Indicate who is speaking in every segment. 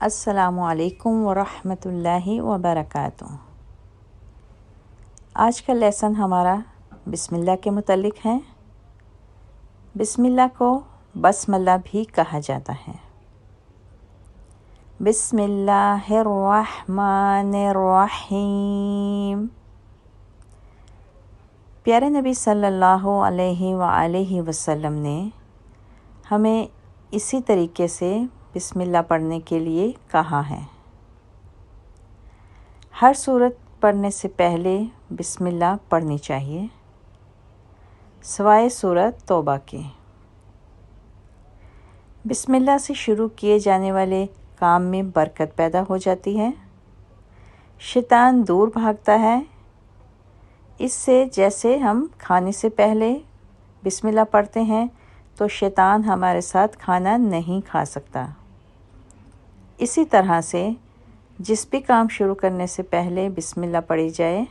Speaker 1: السلام علیکم ورحمۃ اللہ وبرکاتہ۔ آج کا لیسن ہمارا بسم اللہ کے متعلق ہے۔ بسم اللہ کو بسم اللہ بھی کہا جاتا ہے۔ بسم اللہ الرحمن الرحیم۔ پیارے نبی صلی اللہ علیہ وآلہ وسلم نے ہمیں اسی طریقے سے بسم اللہ پڑھنے کے لیے کہا ہے۔ ہر سورت پڑھنے سے پہلے بسم اللہ پڑھنی چاہیے، سوائے سورت توبہ کے۔ بسم اللہ سے شروع کیے جانے والے کام میں برکت پیدا ہو جاتی ہے، شیطان دور بھاگتا ہے۔ اس سے جیسے ہم کھانے سے پہلے بسم اللہ پڑھتے ہیں تو شیطان ہمارے ساتھ کھانا نہیں کھا سکتا۔ اسی طرح سے جس بھی کام شروع کرنے سے پہلے بسم اللہ پڑھی جائے،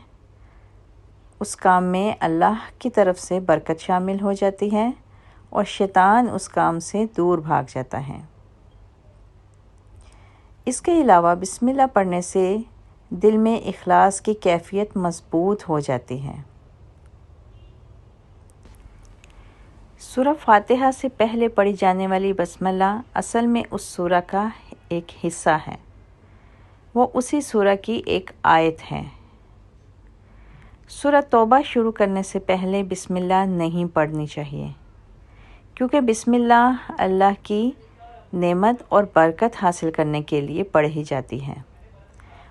Speaker 1: اس کام میں اللہ کی طرف سے برکت شامل ہو جاتی ہے اور شیطان اس کام سے دور بھاگ جاتا ہے۔ اس کے علاوہ بسم اللہ پڑھنے سے دل میں اخلاص کی کیفیت مضبوط ہو جاتی ہے۔ سورہ فاتحہ سے پہلے پڑھی جانے والی بسم اللہ اصل میں اس سورہ کا ایک حصہ ہے، وہ اسی سورہ کی ایک آیت ہے۔ سورہ توبہ شروع کرنے سے پہلے بسم اللہ نہیں پڑھنی چاہیے، کیونکہ بسم اللہ اللہ کی نعمت اور برکت حاصل کرنے کے لیے پڑھی جاتی ہے،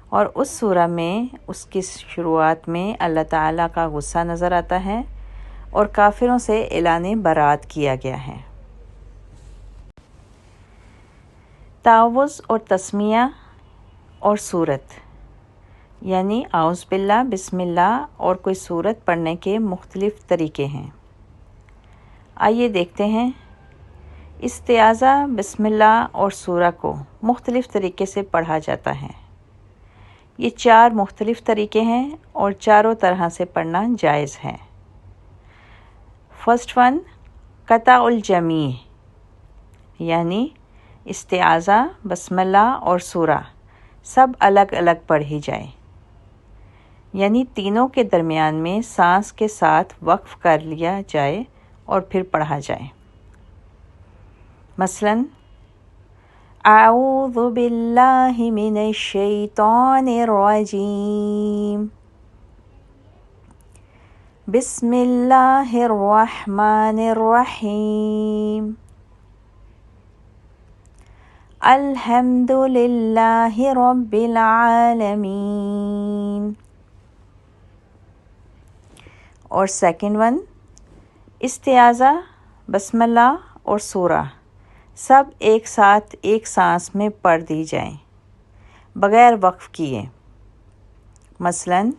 Speaker 1: اور اس سورہ میں اس کی شروعات میں اللہ تعالیٰ کا غصہ نظر آتا ہے اور کافروں سے اعلان برات کیا گیا ہے۔ تعوذ اور تسمیہ اور سورت، یعنی اعوذ باللہ، بسم اللہ اور کوئی سورت پڑھنے کے مختلف طریقے ہیں۔ آئیے دیکھتے ہیں۔ استعاذہ، بسم اللہ اور سورہ کو مختلف طریقے سے پڑھا جاتا ہے۔ یہ 4 مختلف طریقے ہیں اور چاروں طرح سے پڑھنا جائز ہے۔ فرسٹ ون، قطع الجمیع، یعنی استعاذہ، بسم اللہ اور سورہ سب الگ الگ پڑھی جائے، یعنی تینوں کے درمیان میں سانس کے ساتھ وقف کر لیا جائے اور پھر پڑھا جائے۔ مثلاً اعوذ باللہ من الشیطان الرجیم، بسم اللہ الرحمن الرحیم، الحمد للہ رب العالمین۔ اور سیکنڈ ون، استعاذہ، بسم اللہ اور سورہ سب ایک ساتھ ایک سانس میں پڑھ دی جائیں بغیر وقف کیے۔ مثلاً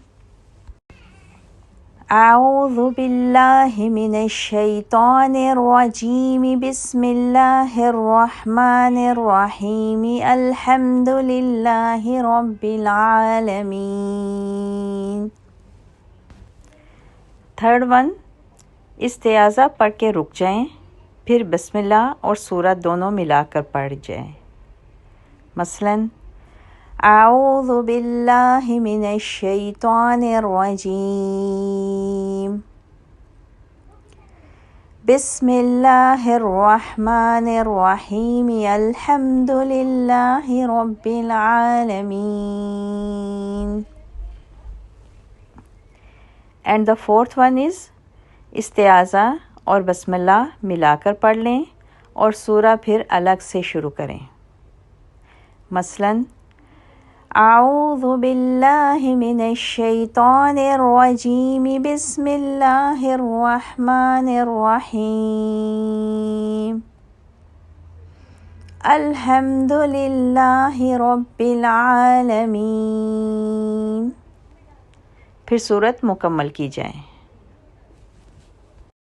Speaker 1: اعوذ باللہ من الشیطان الرجیم، بسم اللہ الرحمن الرحیم، الحمد للہ رب العالمین۔ تھرڈ ون، استعاذہ پڑھ کے رک جائیں، پھر بسم اللہ اور سورہ دونوں ملا کر پڑھ جائیں۔ مثلاً اعوذ باللہ من الشیطان الرجیم، بسم اللہ الرحمن الرحیم، الحمد للہ رب العالمین۔ And the fourth one is استعاذہ اور بسم اللہ ملا کر پڑھ لیں اور سورہ پھر الگ سے شروع کریں۔ مثلاً اعوذ باللہ من الشیطان الرجیم، بسم اللہ الرحمن الرحیم، الحمد للہ رب العالمین۔ پھر سورت مکمل کی جائے۔